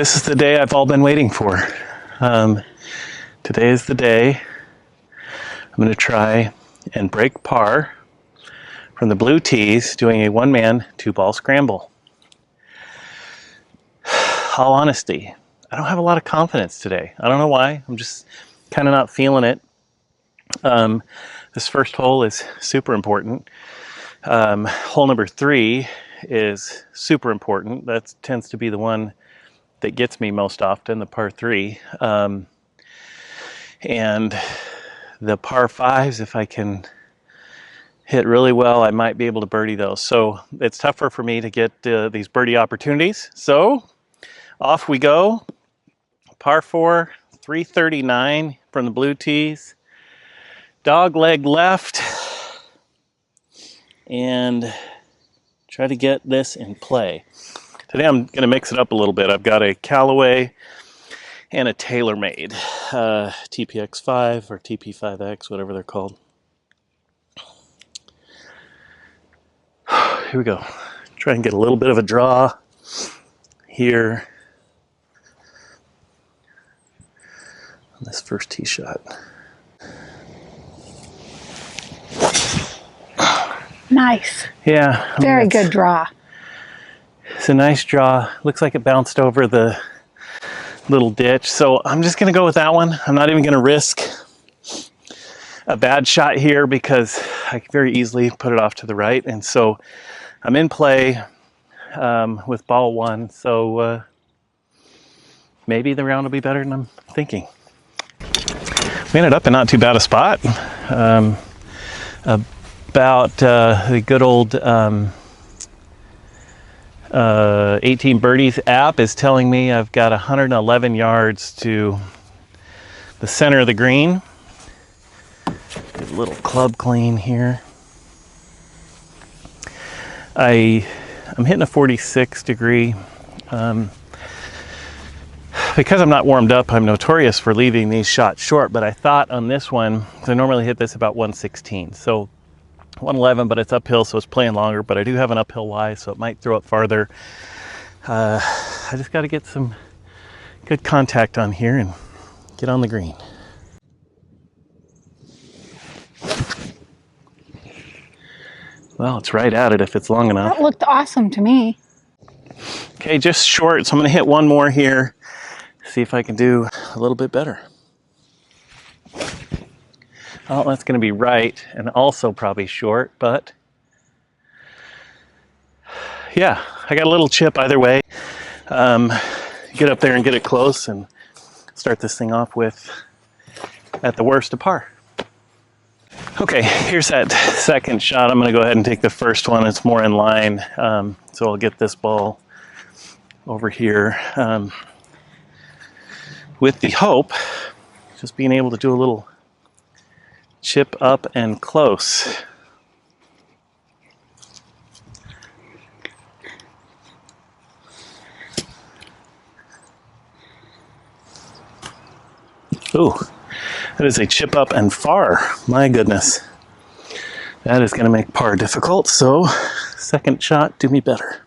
This is the day I've all been waiting for. Today is the day I'm going to try and break par from the blue tees doing a one-man, two-ball scramble. All honesty, I don't have a lot of confidence today. I don't know why. I'm just kind of not feeling it. This first hole is super important. Hole number 3 is super important. That tends to be the one that gets me most often, the par 3. And the par 5s, if I can hit really well, I might be able to birdie those. So it's tougher for me to get these birdie opportunities. So off we go. Par 4, 339 from the blue tees. Dog leg left. And try to get this in play. Today I'm going to mix it up a little bit. I've got a Callaway and a TaylorMade TPX5 or TP5X, whatever they're called. Here we go. Try and get a little bit of a draw here on this first tee shot. Nice. Yeah. Very good draw. It's a nice draw. Looks like it bounced over the little ditch. So I'm just going to go with that one. I'm not even going to risk a bad shot here because I can very easily put it off to the right. And so I'm in play with ball 1. So maybe the round will be better than I'm thinking. We ended up in not too bad a spot. About the good old 18 Birdies app is telling me I've got 111 yards to the center of the green. Get a little club clean here. I'm hitting a 46 degree. Because I'm not warmed up, I'm notorious for leaving these shots short, but I thought on this one, I normally hit this about 116. So 111, but it's uphill, so it's playing longer, but I do have an uphill lie, so it might throw it farther. I just got to get some good contact on here and get on the green. Well, it's right at it if it's long enough. That looked awesome to me. Okay, just short, so I'm going to hit one more here, see if I can do a little bit better. Oh, that's going to be right and also probably short, but yeah, I got a little chip either way. Get up there and get it close and start this thing off with, at the worst, a par. Okay, here's that second shot. I'm going to go ahead and take the first one. It's more in line, so I'll get this ball over here with the hope, just being able to do a little chip up and close. Ooh, that is a chip up and far. My goodness. That is going to make par difficult, so second shot, do me better.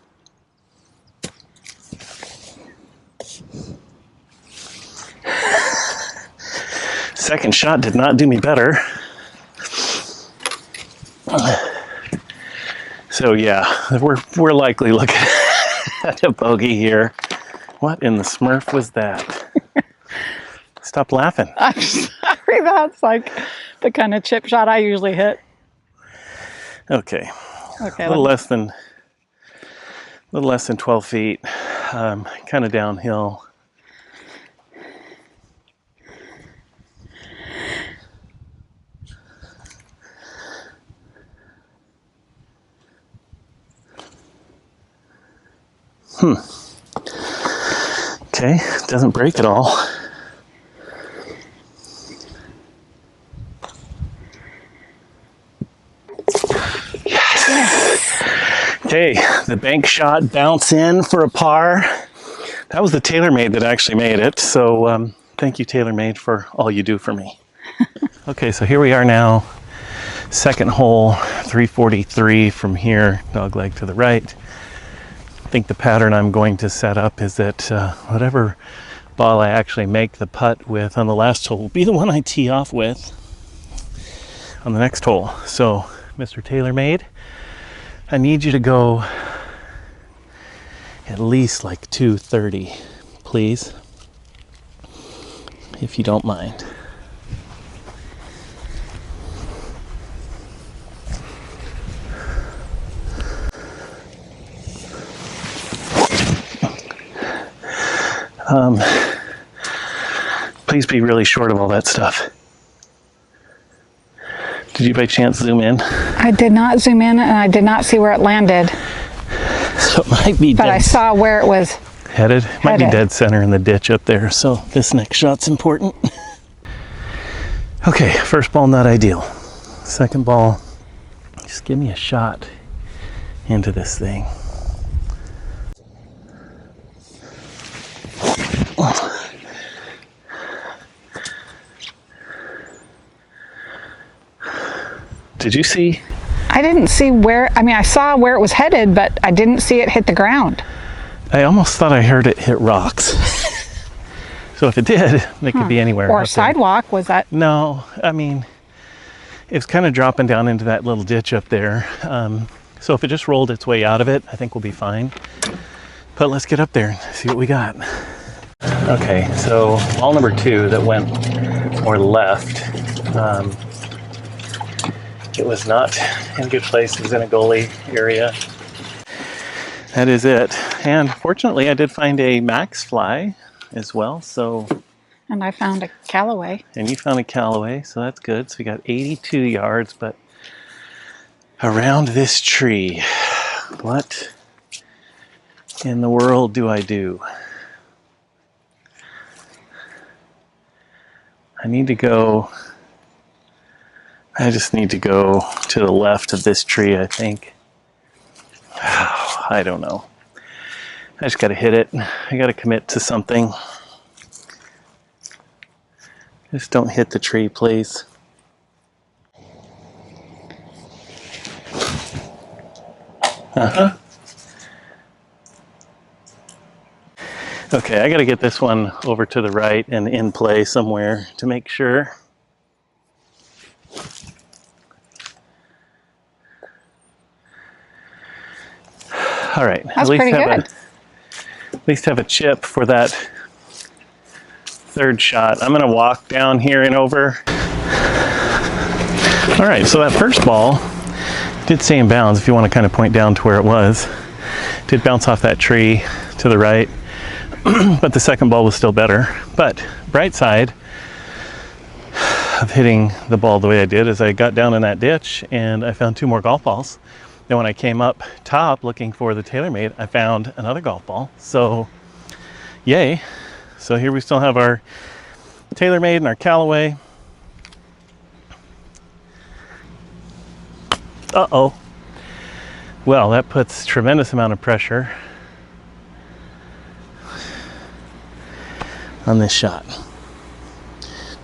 Second shot did not do me better. So yeah, we're likely looking at a bogey here. What in the Smurf was that? Stop laughing. I'm sorry, that's like the kind of chip shot I usually hit. Okay. Okay. A little less than 12 feet. Kind of downhill. Okay, doesn't break at all. Yes! Okay, the bank shot bounce in for a par. That was the TaylorMade that actually made it, so thank you, TaylorMade, for all you do for me. Okay, so here we are now. Second hole, 343 from here, dog leg to the right. think the pattern I'm going to set up is that whatever ball I actually make the putt with on the last hole will be the one I tee off with on the next hole. So, Mr. TaylorMade, I need you to go at least like 230, please, if you don't mind. Please be really short of all that stuff. Did you by chance zoom in? I did not zoom in, and I did not see where it landed. So it might be But I saw where it was headed. Might be dead center in the ditch up there. So this next shot's important. Okay, first ball not ideal. Second ball, just give me a shot into this thing. Did you see? I didn't see where, I mean, I saw where it was headed, but I didn't see it hit the ground. I almost thought I heard it hit rocks. So if it did, it could be anywhere. Or a sidewalk, was that? No, I mean, it was kind of dropping down into that little ditch up there. So if it just rolled its way out of it, I think we'll be fine. But let's get up there and see what we got. Okay, so ball number 2 that went more left. It was not in a good place. It was in a gully area. That is it. And fortunately, I did find a max fly as well. So, And I found a Callaway. and you found a Callaway, so that's good. So we got 82 yards, but around this tree, what in the world do I do? I just need to go to the left of this tree, I think. Oh, I don't know. I just gotta hit it. I gotta commit to something. Just don't hit the tree, please. Okay, I gotta get this one over to the right and in play somewhere to make sure. All right, That's pretty good. At least have a chip for that third shot. I'm gonna walk down here and over. All right, so that first ball did stay in bounds, if you want to kind of point down to where it was. Did bounce off that tree to the right, but the second ball was still better. But bright side of hitting the ball the way I did is I got down in that ditch and I found 2 more golf balls. Then when I came up top looking for the TaylorMade, I found another golf ball. So, yay. So here we still have our TaylorMade and our Callaway. Uh-oh. Well, that puts tremendous amount of pressure on this shot.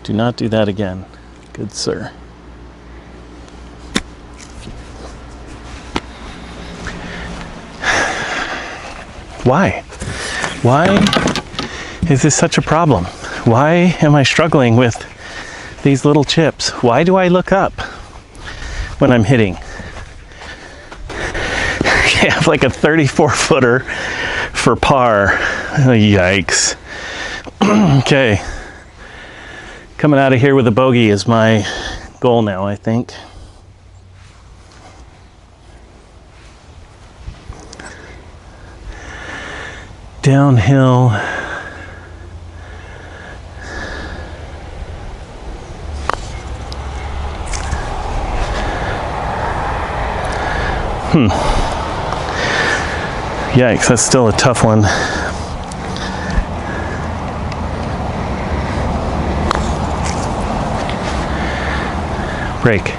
Do not do that again, good sir. Why? Why is this such a problem? Why am I struggling with these little chips? Why do I look up when I'm hitting? I have like a 34-footer for par. Oh, yikes. Okay. Coming out of here with a bogey is my goal now, I think. Downhill. Yikes, that's still a tough one. Break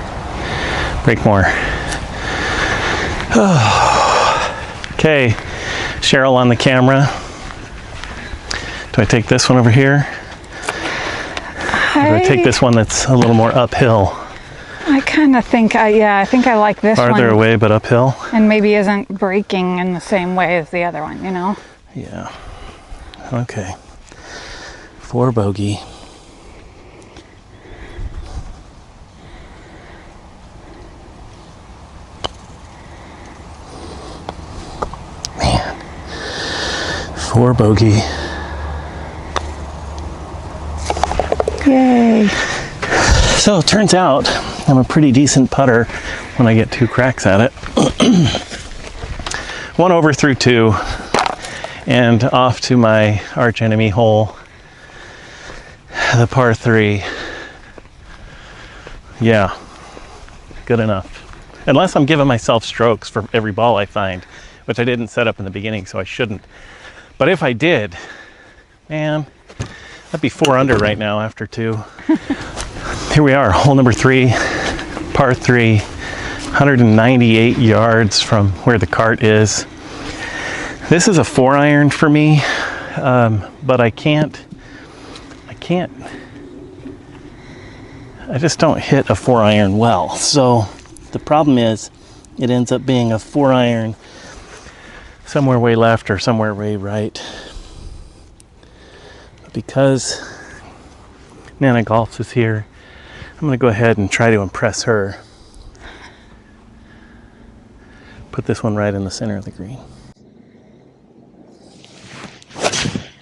more. Okay, Cheryl on the camera. Do I take this one over here? Or do I take this one that's a little more uphill? I kind of think, I think I like this Farther one. away, but uphill. And maybe isn't breaking in the same way as the other one, you know? Yeah. Okay. 4 bogey. Man. 4 bogey. Yay. So it turns out I'm a pretty decent putter when I get 2 cracks at it. 1 over through 2 and off to my arch enemy hole, the par 3. Yeah, good enough. Unless I'm giving myself strokes for every ball I find, which I didn't set up in the beginning, so I shouldn't. But if I did, man, I'd be 4 under right now after 2. Here we are, hole number 3, par 3, 198 yards from where the cart is. This is a 4-iron for me, but I just don't hit a 4-iron well. So the problem is it ends up being a 4-iron somewhere way left or somewhere way right. But because Nana Golfs is here, I'm going to go ahead and try to impress her. Put this one right in the center of the green.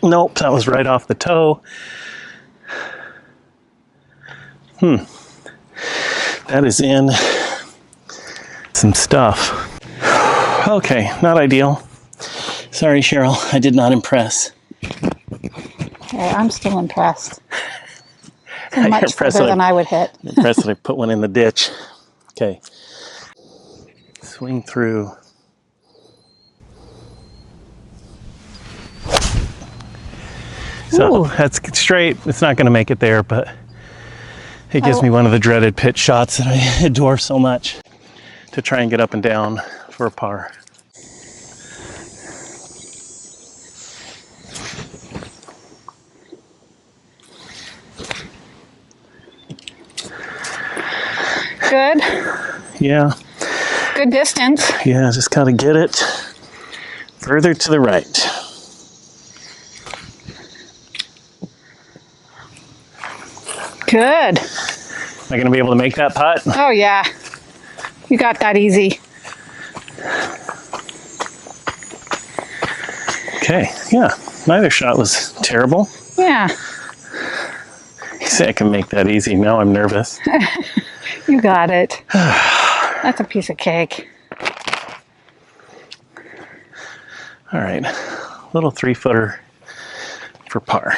Nope, that was right off the toe. That is in some stuff. Okay, not ideal. Sorry, Cheryl, I did not impress. Okay, I'm still impressed. So You're much impressed further that than I would hit. Impressed that I put one in the ditch. Okay. Swing through. So Ooh. that's straight. It's not going to make it there, but it gives me one of the dreaded pitch shots that I adore so much to try and get up and down for a par. Good. Yeah. Good distance. Yeah, just got to get it further to the right. Good. Am I going to be able to make that putt? Oh, yeah. You got that easy. Okay, yeah. Neither shot was terrible. Yeah. You say I can make that easy. Now I'm nervous. You got it. That's a piece of cake. All right, little 3-footer for par.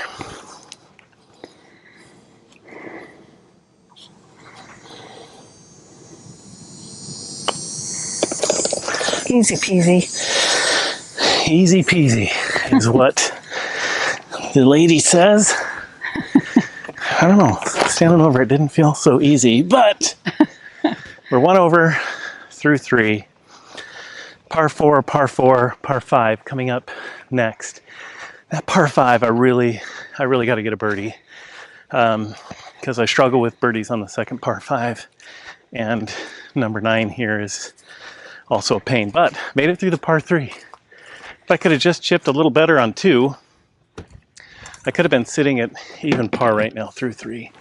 Easy peasy. Easy peasy is what the lady says. I don't know, standing over it didn't feel so easy, but we're 1 over through 3. Par 4, par 4, par 5 coming up next. That par 5, I really got to get a birdie because I struggle with birdies on the second par 5, and number 9 here is also a pain, but made it through the par 3. If I could have just chipped a little better on 2, I could have been sitting at even par right now through 3.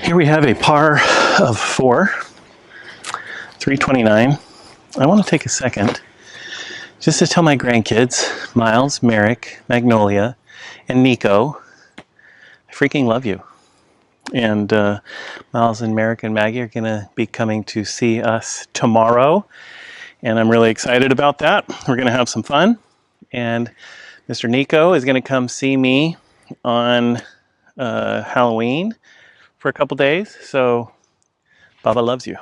Here we have a par of 4, 329. I want to take a second just to tell my grandkids, Miles, Merrick, Magnolia, and Nico, I freaking love you. And Miles and Merrick and Maggie are going to be coming to see us tomorrow. And I'm really excited about that. We're going to have some fun. And Mr. Nico is going to come see me on Halloween for a couple days. So Baba loves you.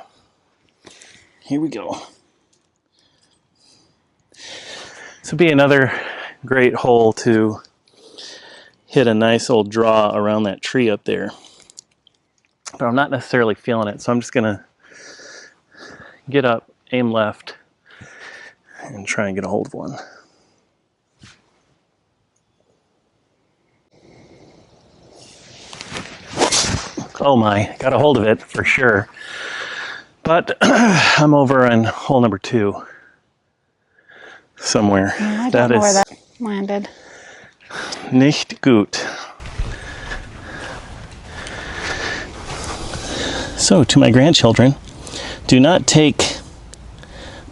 Here we go. This will be another great hole to hit a nice old draw around that tree up there. But I'm not necessarily feeling it, so I'm just gonna get up, aim left, and try and get a hold of one. Oh my, got a hold of it for sure. But I'm over on hole number 2 somewhere. I don't know where that landed. Nicht gut. So, to my grandchildren, do not take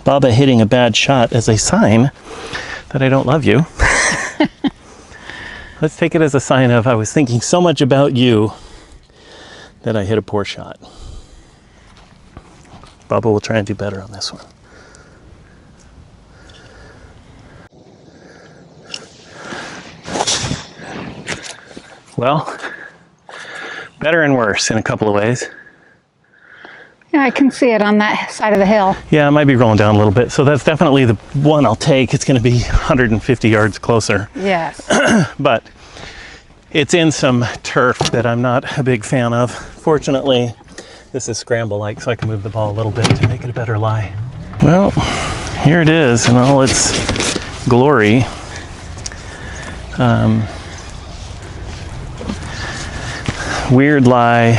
Baba hitting a bad shot as a sign that I don't love you. Let's take it as a sign of I was thinking so much about you that I hit a poor shot. Baba will try and do better on this one. Well, better and worse in a couple of ways. Yeah, I can see it on that side of the hill. Yeah, I might be rolling down a little bit. So that's definitely the one I'll take. It's going to be 150 yards closer. Yes. But it's in some turf that I'm not a big fan of. Fortunately, this is scramble-like, so I can move the ball a little bit to make it a better lie. Well, here it is in all its glory. Weird lie.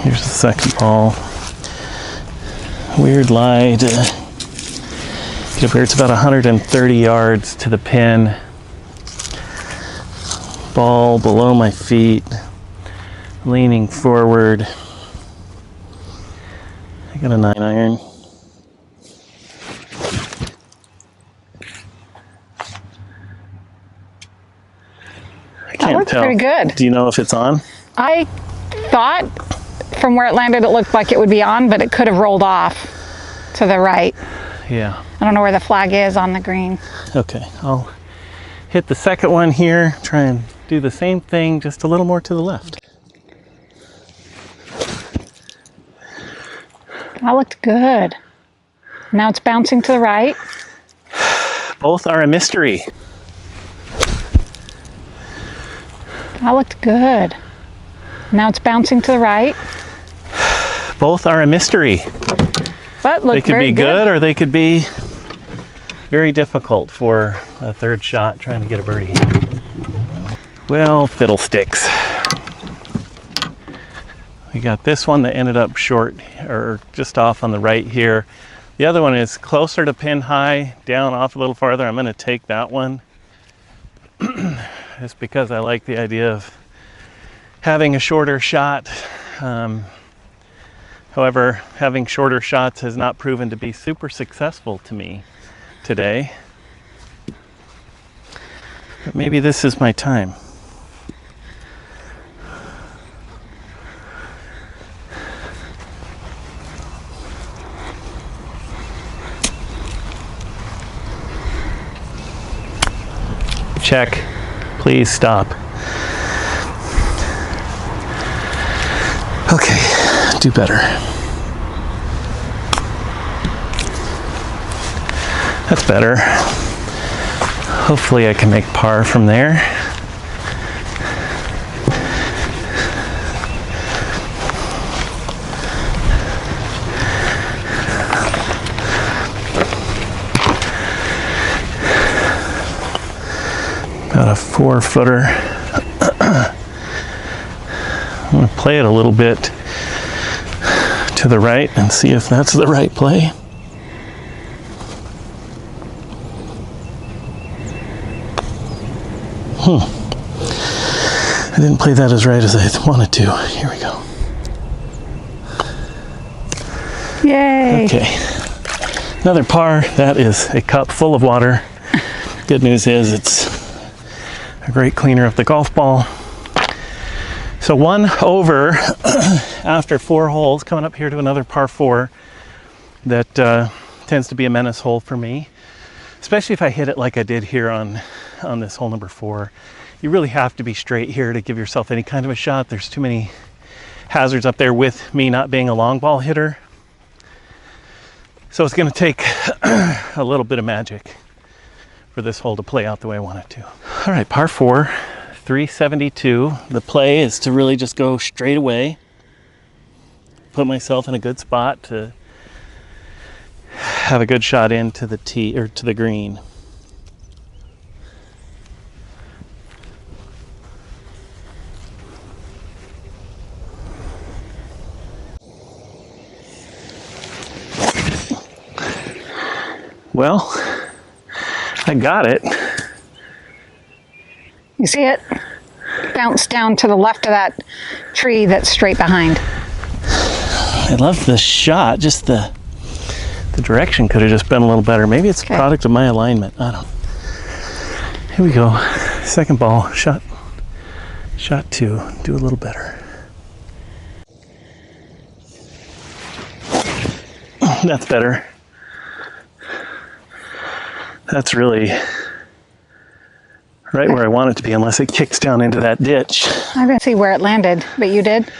Here's the second ball. Weird lie to get up here. It's about 130 yards to the pin. Ball below my feet, leaning forward. I got a 9-iron. I can't tell. Pretty good. Do you know if it's on? I thought from where it landed, it looked like it would be on, but it could have rolled off to the right. Yeah. I don't know where the flag is on the green. Okay, I'll hit the second one here, try and do the same thing, just a little more to the left. That looked good. Now it's bouncing to the right. Both are a mystery. That looked good. Now it's bouncing to the right. Both are a mystery. But look, they could be good or they could be very difficult for a third shot trying to get a birdie. Well, fiddlesticks. We got this one that ended up short or just off on the right here. The other one is closer to pin high, down off a little farther. I'm going to take that one. Just because I like the idea of having a shorter shot. However, having shorter shots has not proven to be super successful to me today. But maybe this is my time. Check. Please stop. Okay, do better. That's better. Hopefully I can make par from there. About a 4-footer. I'm going to play it a little bit to the right and see if that's the right play. I didn't play that as right as I wanted to. Here we go. Yay. Okay. Another par. That is a cup full of water. Good news is it's a great cleaner of the golf ball. So 1 over after 4 holes, coming up here to another par 4 that tends to be a menace hole for me, especially if I hit it like I did here on this hole number 4. You really have to be straight here to give yourself any kind of a shot. There's too many hazards up there with me not being a long ball hitter. So it's going to take a little bit of magic for this hole to play out the way I want it to. All right, par 4. 372. The play is to really just go straight away, put myself in a good spot to have a good shot into the tee or to the green. Well, I got it. You see it? Bounce down to the left of that tree that's straight behind. I love the shot, just the direction could have just been a little better. Maybe it's a product of my alignment. I don't know. Here we go. Second ball, shot 2. Do a little better. That's better. That's really right where I want it to be, unless it kicks down into that ditch. I didn't see where it landed, but you did?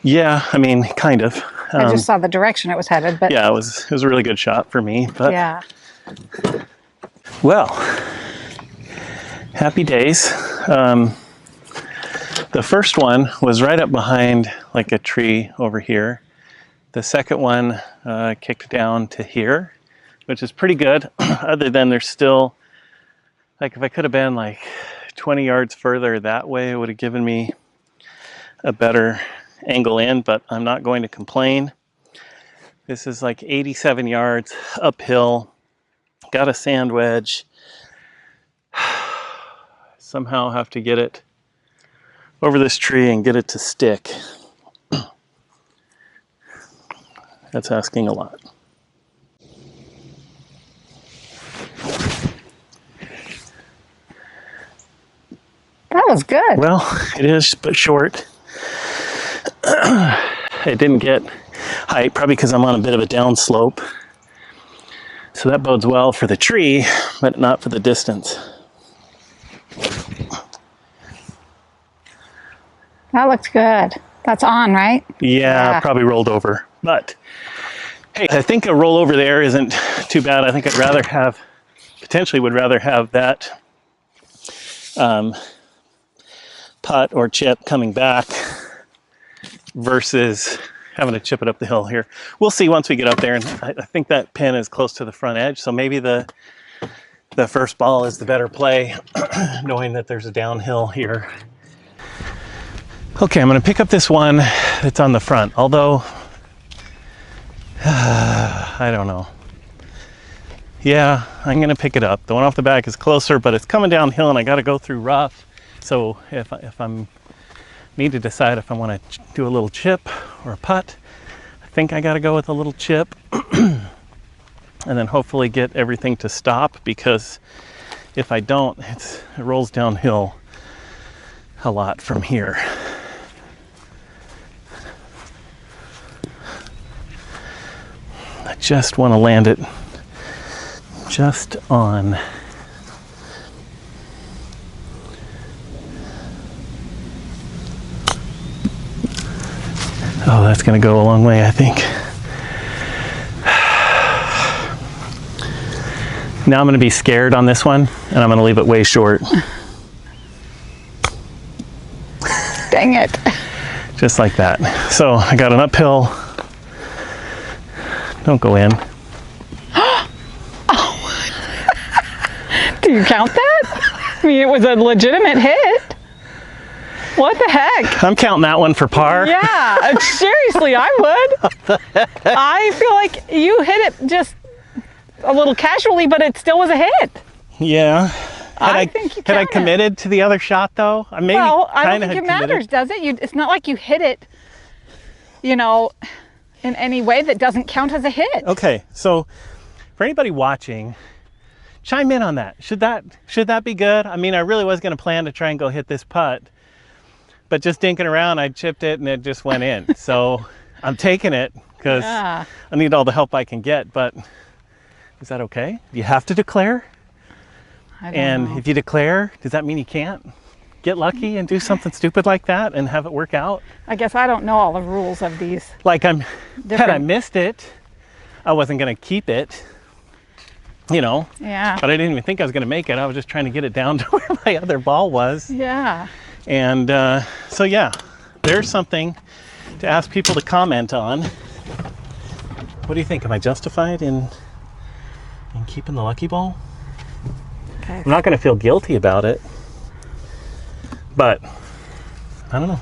Yeah, I mean, kind of. I just saw the direction it was headed, but... Yeah, it was a really good shot for me, but... Yeah. Well, happy days. The first one was right up behind like a tree over here. The second one kicked down to here, which is pretty good, other than there's still, like if I could have been like 20 yards further that way, it would have given me a better angle in, but I'm not going to complain. This is like 87 yards uphill, got a sand wedge. Somehow have to get it over this tree and get it to stick. That's asking a lot. That was good. Well, it is, but short. It didn't get height, probably because I'm on a bit of a down slope. So that bodes well for the tree, but not for the distance. That looks good. That's on, right? Yeah, probably rolled over. But hey, I think a roll over there isn't too bad. I think I'd rather have, potentially would rather have that putt or chip coming back versus having to chip it up the hill here. We'll see once we get up there, and I think that pin is close to the front edge, so maybe the first ball is the better play, knowing that there's a downhill here. Okay, I'm going to pick up this one that's on the front, although I don't know. Yeah, I'm going to pick it up. The one off the back is closer, but it's coming downhill and I got to go through rough. So if I'm need to decide if I want to do a little chip or a putt, I think I got to go with a little chip and then hopefully get everything to stop, because if I don't, it rolls downhill a lot from here. I just want to land it just on. Oh, that's going to go a long way, I think. Now I'm going to be scared on this one, and I'm going to leave it way short. Dang it. Just like that. So I got an uphill. Don't go in. Do you count that? I mean, it was a legitimate hit. What the heck? I'm counting that one for par. Yeah, seriously, I would. I feel like you hit it just a little casually, but it still was a hit. Yeah. I think you had I count it. committed to the other shot, though? Maybe Well, I don't kinda think it had committed. matters, does it? It's not like you hit it, you know, in any way that doesn't count as a hit. Okay, so for anybody watching, chime in on that. Should that be good? I mean, I really was going to plan to try and go hit this putt, but just dinking around, I chipped it and it just went in. So I'm taking it because Yeah. I need all the help I can get. But is that okay? Do you have to declare? I don't And know. if you declare, does that mean you can't get lucky and do something stupid like that and have it work out? I guess I don't know all the rules of these. Like had I Different. missed it, I wasn't going to keep it, you know. Yeah. But I didn't even think I was going to make it. I was just trying to get it down to where my other ball was. Yeah. And so yeah, there's something to ask people to comment on. What do you think? Am I justified in keeping the lucky ball? Okay. I'm not going to feel guilty about it, but I don't know.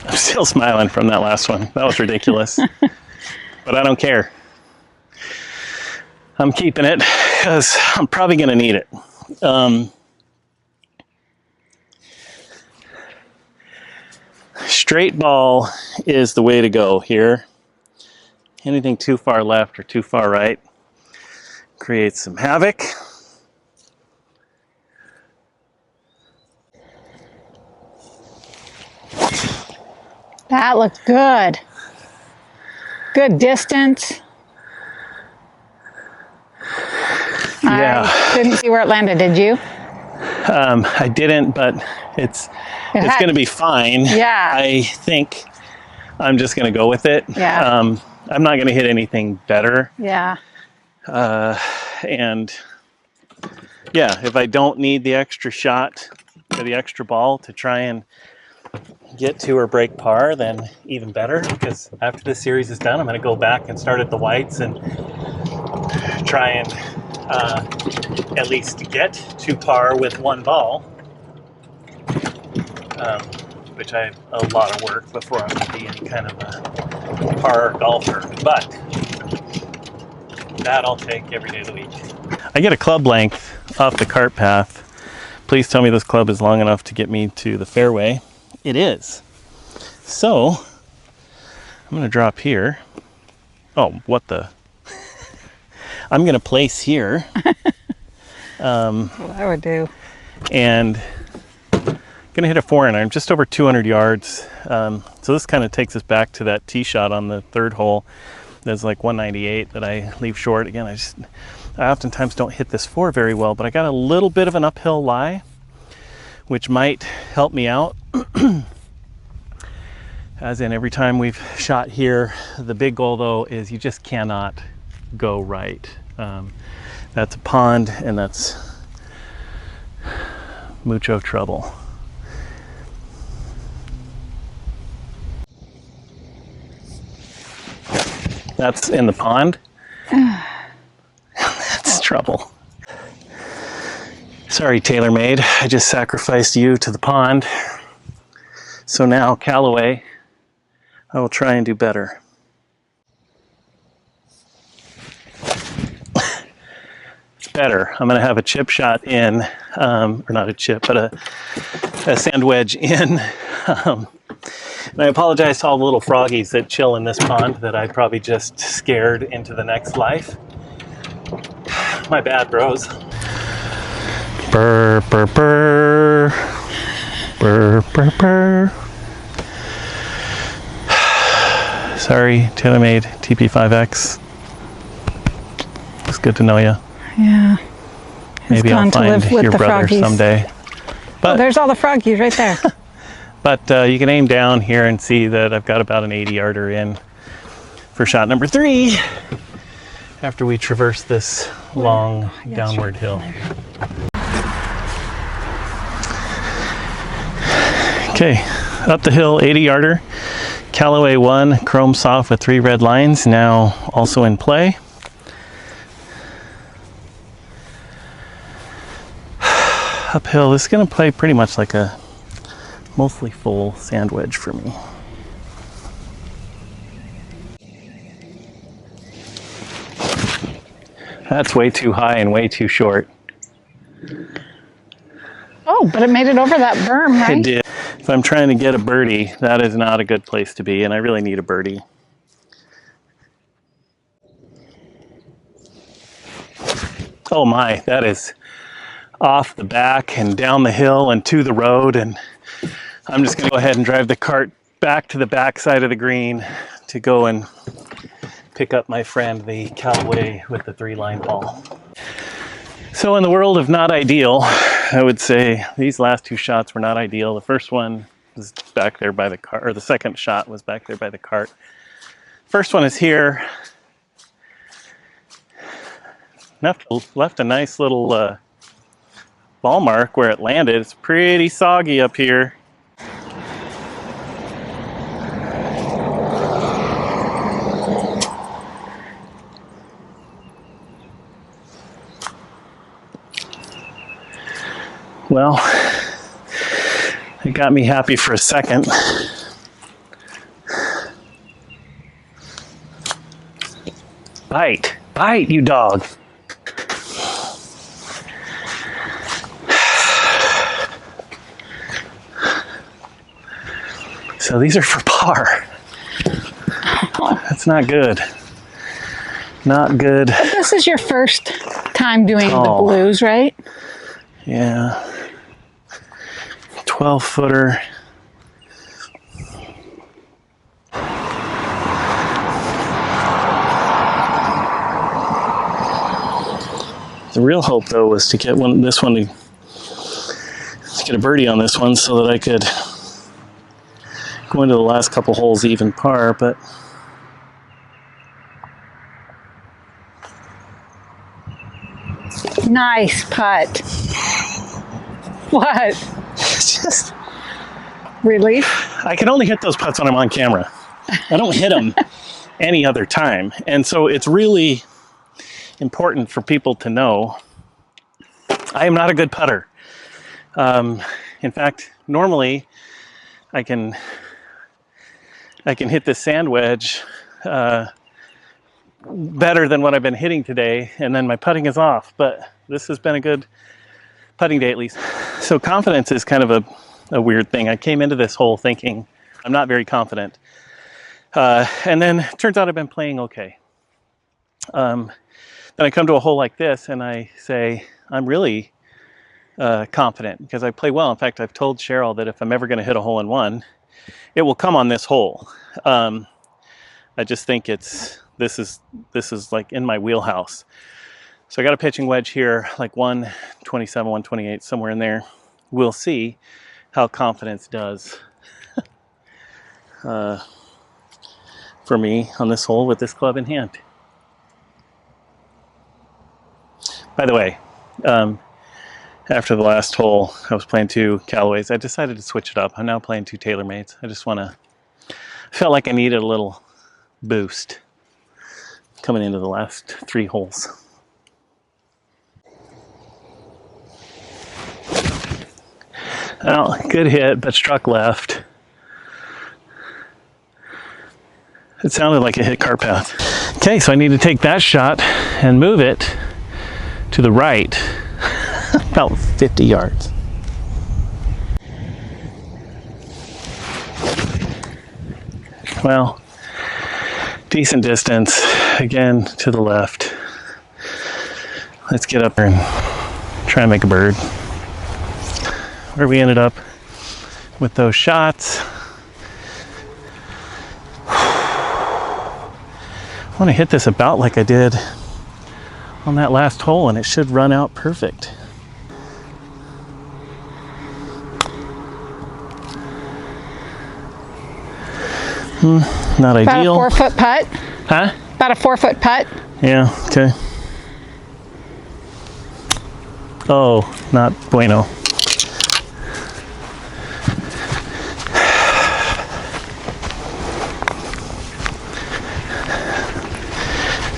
I'm still smiling from that last one. That was ridiculous. But I don't care. I'm keeping it because I'm probably going to need it. Straight ball is the way to go here. Anything too far left or too far right creates some havoc. That looked good. Good distance. Yeah. I didn't see where it landed, did you? I didn't, but it's going to be fine. Yeah. I think I'm just going to go with it. Yeah. I'm not going to hit anything better. Yeah. And yeah, if I don't need the extra shot or the extra ball to try and get to or break par, then even better, because after this series is done, I'm going to go back and start at the whites and try and at least get to par with one ball, which I have a lot of work before I'm going to be any kind of a par golfer, but that I'll take every day of the week. I get a club length off the cart path. Please tell me this club is long enough to get me to the fairway. It is. So I'm going to drop here. Oh, what the? I'm going to place here. What I would do. And going to hit a 4-iron, just over 200 yards. So this kind of takes us back to that tee shot on the third hole. There's like 198 that I leave short. Again, I oftentimes don't hit this 4 very well, but I got a little bit of an uphill lie, which might help me out. As in every time we've shot here, the big goal though is you just cannot go right. That's a pond and that's mucho trouble. That's in the pond. That's trouble. Sorry, TaylorMade. I just sacrificed you to the pond. So now, Callaway, I will try and do better. It's better. I'm going to have a chip shot in, or not a chip, but a sand wedge in. And I apologize to all the little froggies that chill in this pond that I probably just scared into the next life. My bad, bros. Burr, burr, burr. Burr, burr, burr. Sorry, TaylorMade TP5X. It's good to know you. Yeah. Maybe I'll find your brother froggies someday. But there's all the froggies right there. But you can aim down here and see that I've got about an 80-yarder in for shot number 3 after we traverse this long downward hill. Okay, up the hill, 80-yarder. Callaway 1, chrome soft with 3 red lines, now also in play. Uphill, this is going to play pretty much like a mostly full sand wedge for me. That's way too high and way too short. Oh, but it made it over that berm, right? It did. If I'm trying to get a birdie, that is not a good place to be, and I really need a birdie. Oh my, that is off the back and down the hill and to the road, and I'm just going to go ahead and drive the cart back to the back side of the green to go and pick up my friend, the Callaway with the 3-line ball. So in the world of not ideal, I would say these last 2 shots were not ideal. The first one was back there by the cart, or the second shot was back there by the cart. First one is here. Left a nice little ball mark where it landed. It's pretty soggy up here. Well, it got me happy for a second. Bite, you dog. So these are for par. That's not good. Not good. But this is your first time doing the Oh. blues, right? Yeah. 12-footer. The real hope, though, was to get this one to get a birdie on this one so that I could go into the last couple holes even par, but Nice putt. What? just Relief? I can only hit those putts when I'm on camera. I don't hit them any other time. And so it's really important for people to know I am not a good putter. In fact, normally I can hit this sand wedge better than what I've been hitting today, and then my putting is off. But this has been a good putting day at least. So confidence is kind of a weird thing. I came into this hole thinking I'm not very confident. And then it turns out I've been playing okay. Then I come to a hole like this and I say, I'm really confident because I play well. In fact, I've told Cheryl that if I'm ever going to hit a hole in one, it will come on this hole. I just think this is like in my wheelhouse. So I got a pitching wedge here, like 127, 128, somewhere in there. We'll see how confidence does for me on this hole with this club in hand. By the way, after the last hole, I was playing 2 Callaways. I decided to switch it up. I'm now playing 2 TaylorMades. I felt like I needed a little boost coming into the last 3 holes. Well, good hit, but struck left. It sounded like it hit cart path. Okay, so I need to take that shot and move it to the right, about 50 yards. Well, decent distance, again to the left. Let's get up there and try and make a bird. Where we ended up with those shots. I want to hit this about like I did on that last hole, and it should run out perfect. Not ideal. About a 4-foot putt. Huh? About a 4-foot putt. Yeah, okay. Oh, not bueno.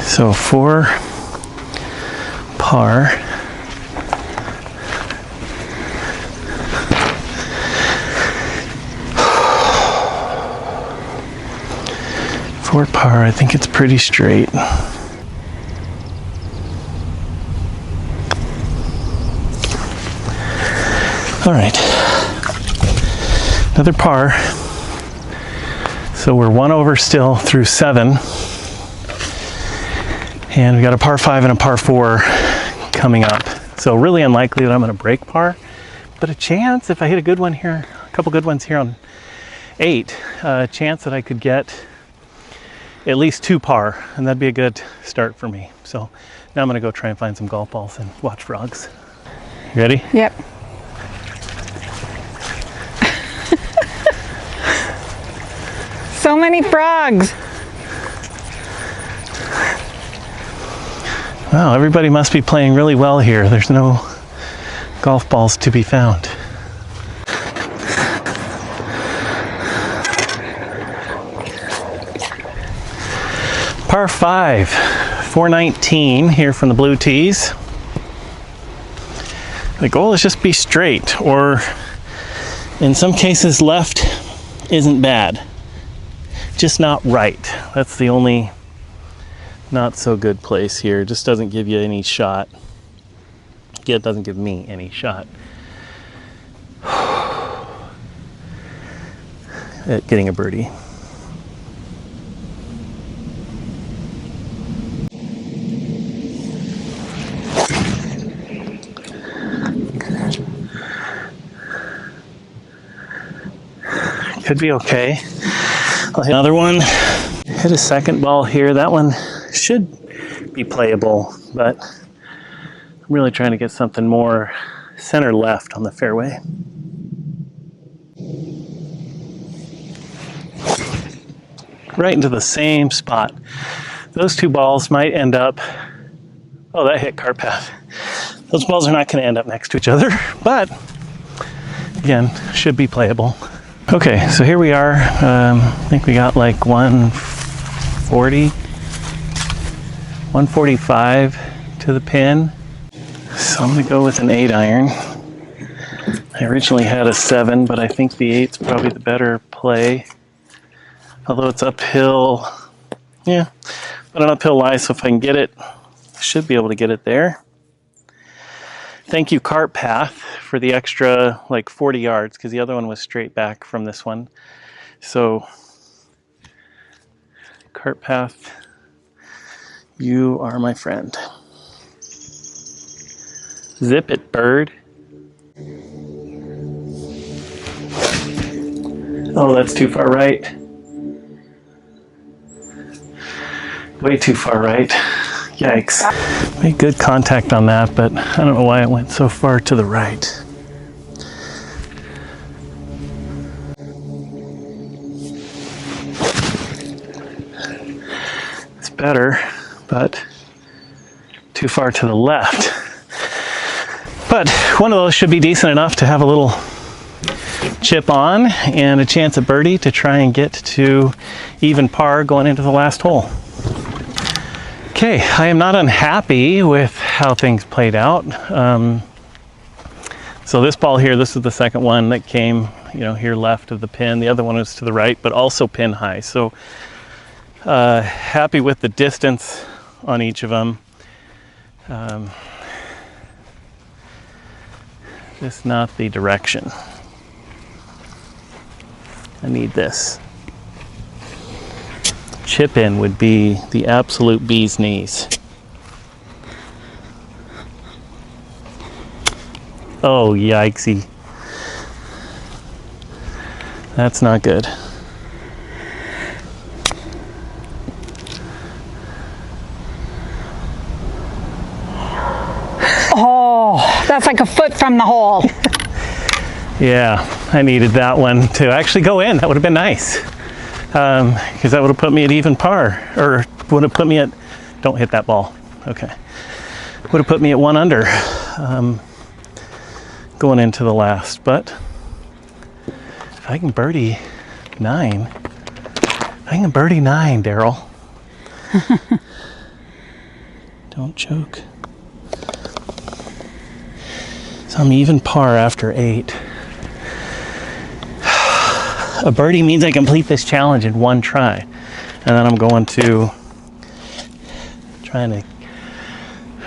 So 4 par. For par, I think it's pretty straight. All right, another par. So we're 1 over still through 7. And we got a par 5 and a par 4 coming up. So really unlikely that I'm gonna break par, but a chance if I hit a good one here, a couple good ones here on 8, a chance that I could get at least 2 par, and that'd be a good start for me. So now I'm gonna go try and find some golf balls and watch frogs. You ready? Yep. So many frogs. Wow, everybody must be playing really well here. There's no golf balls to be found. Par 5, 419 here from the blue tees. The goal is just be straight, or in some cases left isn't bad. Just not right. That's the only not so good place here. It just doesn't give you any shot. It doesn't give me any shot. at getting a birdie. Could be okay. I'll hit another one. Hit a second ball here. That one should be playable, but I'm really trying to get something more center left on the fairway. Right into the same spot. Those two balls might end up, oh, that hit cart path. Those balls are not going to end up next to each other, but again, should be playable. Okay, so here we are. I think we got like 140, 145 to the pin. So I'm going to go with an 8-iron. I originally had a 7, but I think the 8's probably the better play. Although it's uphill, yeah, but an uphill lie, so if I can get it, I should be able to get it there. Thank you, cart path, for the extra like 40 yards, because the other one was straight back from this one. So, cart path, you are my friend. Zip it, bird. Oh, that's too far right. Way too far right. Yikes. Made good contact on that, but I don't know why it went so far to the right. It's better, but too far to the left. But one of those should be decent enough to have a little chip on and a chance at birdie to try and get to even par going into the last hole. Okay, I am not unhappy with how things played out. So this ball here, this is the second one that came, here left of the pin. The other one was to the right, but also pin high. So happy with the distance on each of them. Just not the direction. I need this. Chip in would be the absolute bee's knees. Oh, yikesy. That's not good. Oh, that's like a foot from the hole. Yeah, I needed that one to actually go in. That would have been nice. Because that would have put me at even par, or would have put me at, don't hit that ball, okay. Would have put me at 1 under going into the last, but if I can birdie 9, Daryl. Don't choke. So I'm even par after 8. A birdie means I complete this challenge in 1 try. And then I'm going to trying to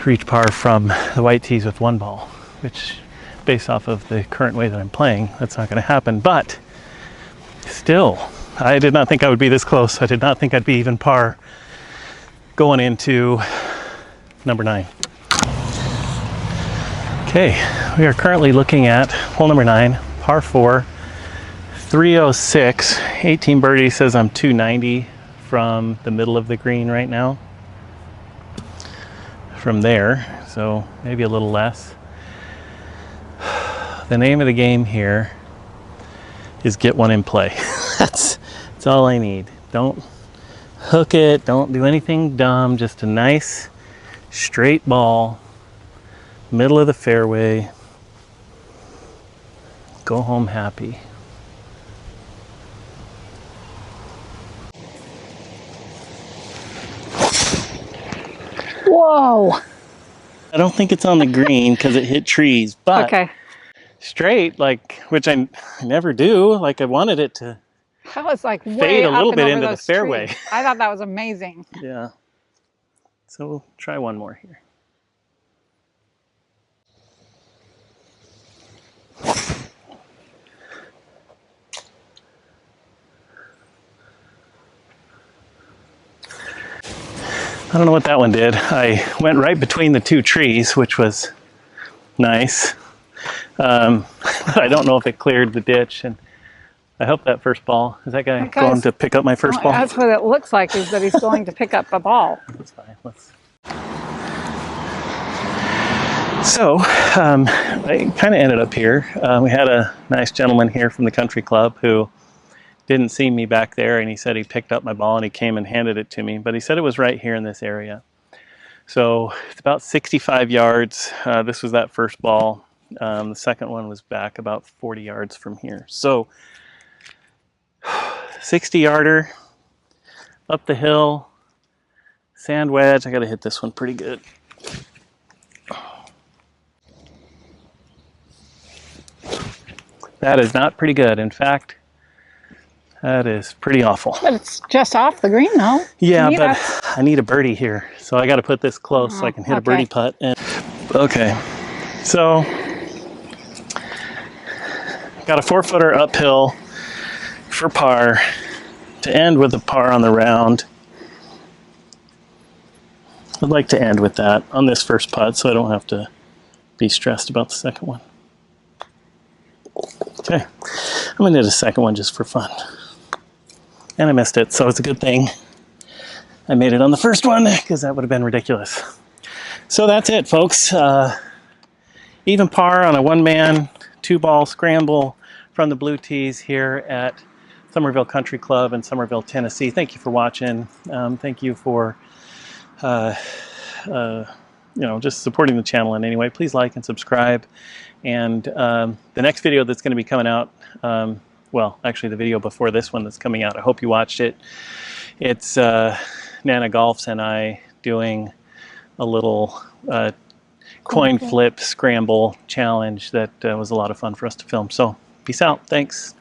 reach par from the white tees with 1 ball, which based off of the current way that I'm playing, that's not going to happen. But still, I did not think I would be this close. I did not think I'd be even par going into number 9. Okay, we are currently looking at hole number 9, par 4. 306, 18 birdie says I'm 290 from the middle of the green right now. From there, so maybe a little less. The name of the game here is get one in play. That's all I need. Don't hook it, don't do anything dumb, just a nice straight ball, middle of the fairway. Go home happy. Whoa. I don't think it's on the green because it hit trees, but Okay. straight, like, which I never do. Like, I wanted it to That was like way fade a up little and bit over into the those fairway. trees. I thought that was amazing. Yeah. So we'll try one more here. I don't know what that one did. I went right between the two trees, which was nice. I don't know if it cleared the ditch, and I hope that first ball, is that guy going to pick up my first ball? That's what it looks like, is that he's going to pick up a ball. That's fine. So, I kind of ended up here. We had a nice gentleman here from the country club who didn't see me back there, and he said he picked up my ball and he came and handed it to me, but he said it was right here in this area. So it's about 65 yards. This was that first ball. The second one was back about 40 yards from here. So 60 yarder up the hill, sand wedge. I got to hit this one pretty good. That is not pretty good. In fact, that is pretty awful. But it's just off the green, though. Yeah, but I need a birdie here, so I got to put this close so I can hit a birdie putt. And okay, so got a 4-footer uphill for par to end with a par on the round. I'd like to end with that on this first putt, so I don't have to be stressed about the second one. Okay, I'm gonna hit a second one just for fun. And I missed it, so it's a good thing I made it on the first one, because that would have been ridiculous. So that's it, folks. Even par on a one-man, 2-ball scramble from the Blue Tees here at Somerville Country Club in Somerville, Tennessee. Thank you for watching. Thank you for just supporting the channel in any way. Please like and subscribe. And the next video that's going to be coming out, well, actually the video before this one that's coming out, I hope you watched it. It's Nana Golfs and I doing a little coin flip scramble challenge that was a lot of fun for us to film. So peace out. Thanks.